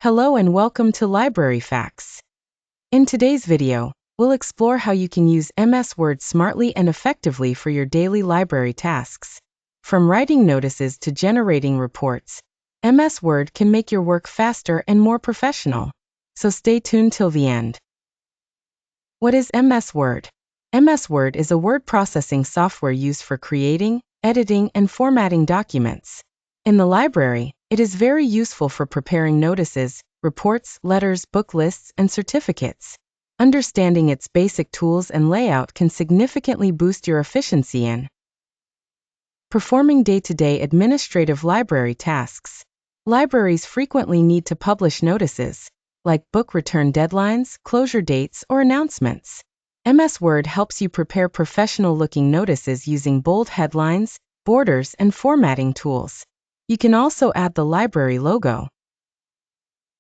Hello and welcome to Library Facts. In today's video, we'll explore how you can use MS Word smartly and effectively for your daily library tasks. From writing notices to generating reports, MS Word can make your work faster and more professional. So stay tuned till the end. What is MS Word? MS Word is a word processing software used for creating, editing, and formatting documents. In the library, it is very useful for preparing notices, reports, letters, book lists, and certificates. Understanding its basic tools and layout can significantly boost your efficiency in performing day-to-day administrative library tasks. Libraries frequently need to publish notices, like book return deadlines, closure dates, or announcements. MS Word helps you prepare professional-looking notices using bold headlines, borders, and formatting tools. You can also add the library logo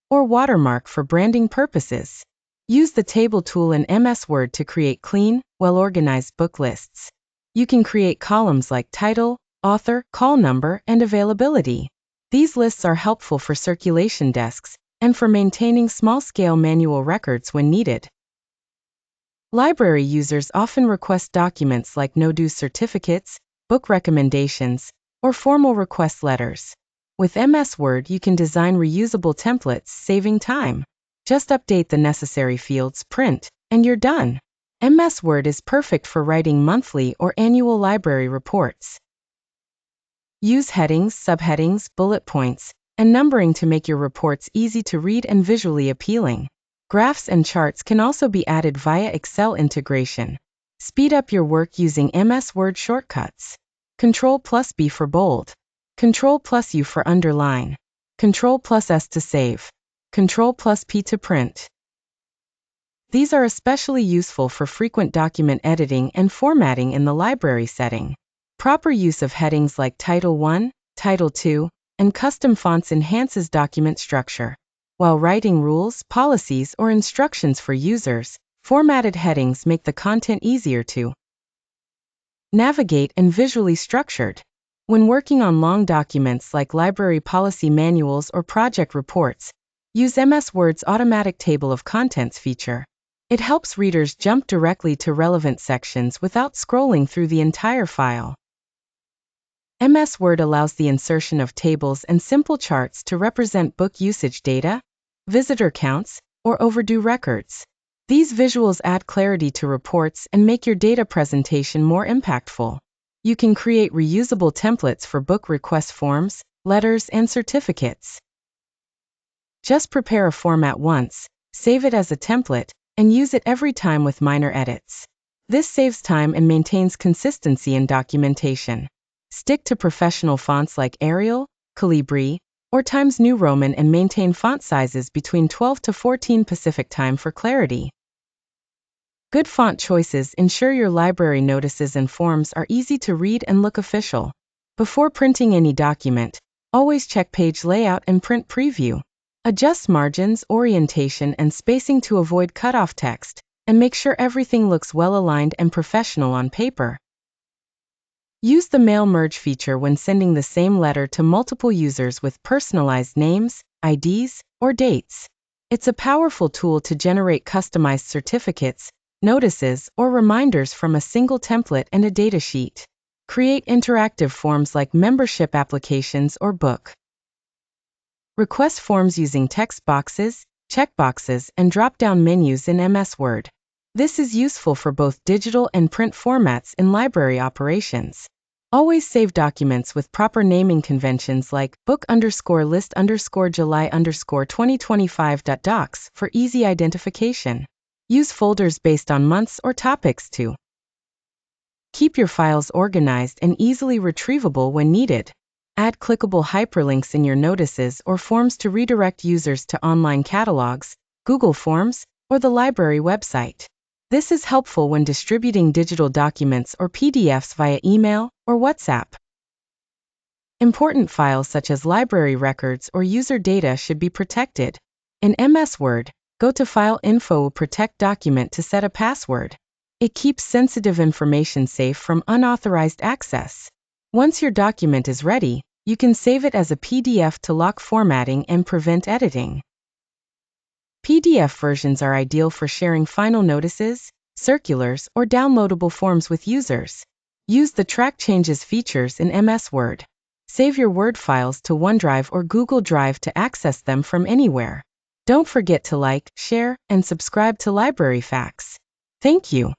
or watermark for branding purposes. Use the table tool in MS Word to create clean, well-organized book lists. You can create columns like title, author, call number, and availability. These lists are helpful for circulation desks and for maintaining small-scale manual records when needed. Library users often request documents like no-due certificates, book recommendations, or formal request letters. With MS Word, you can design reusable templates, saving time. Just update the necessary fields, print, and you're done. MS Word is perfect for writing monthly or annual library reports. Use headings, subheadings, bullet points, and numbering to make your reports easy to read and visually appealing. Graphs and charts can also be added via Excel integration. Speed up your work using MS Word shortcuts. Ctrl+B for bold. Ctrl+U for underline. Ctrl+S to save. Ctrl+P to print. These are especially useful for frequent document editing and formatting in the library setting. Proper use of headings like Title I, Title II, and custom fonts enhances document structure. While writing rules, policies, or instructions for users, formatted headings make the content easier to navigate and visually structured. When working on long documents like library policy manuals or project reports, use MS Word's automatic table of contents feature. It helps readers jump directly to relevant sections without scrolling through the entire file. MS Word allows the insertion of tables and simple charts to represent book usage data, visitor counts, or overdue records. These visuals add clarity to reports and make your data presentation more impactful. You can create reusable templates for book request forms, letters, and certificates. Just prepare a format once, save it as a template, and use it every time with minor edits. This saves time and maintains consistency in documentation. Stick to professional fonts like Arial, Calibri, or Times New Roman and maintain font sizes between 12 to 14 Pacific Time for clarity. Good font choices ensure your library notices and forms are easy to read and look official. Before printing any document, always check page layout and print preview. Adjust margins, orientation, and spacing to avoid cutoff text, and make sure everything looks well aligned and professional on paper. Use the mail merge feature when sending the same letter to multiple users with personalized names, IDs, or dates. It's a powerful tool to generate customized certificates, notices, or reminders from a single template and a datasheet. Create interactive forms like membership applications or book request forms using text boxes, checkboxes, and drop-down menus in MS Word. This is useful for both digital and print formats in library operations. Always save documents with proper naming conventions like book_list_July_2025.docs for easy identification. Use folders based on months or topics to keep your files organized and easily retrievable when needed. Add clickable hyperlinks in your notices or forms to redirect users to online catalogs, Google Forms, or the library website. This is helpful when distributing digital documents or PDFs via email or WhatsApp. Important files such as library records or user data should be protected. In MS Word, go to File Info Protect Document to set a password. It keeps sensitive information safe from unauthorized access. Once your document is ready, you can save it as a PDF to lock formatting and prevent editing. PDF versions are ideal for sharing final notices, circulars, or downloadable forms with users. Use the Track Changes features in MS Word. Save your Word files to OneDrive or Google Drive to access them from anywhere. Don't forget to like, share, and subscribe to Library Facts. Thank you.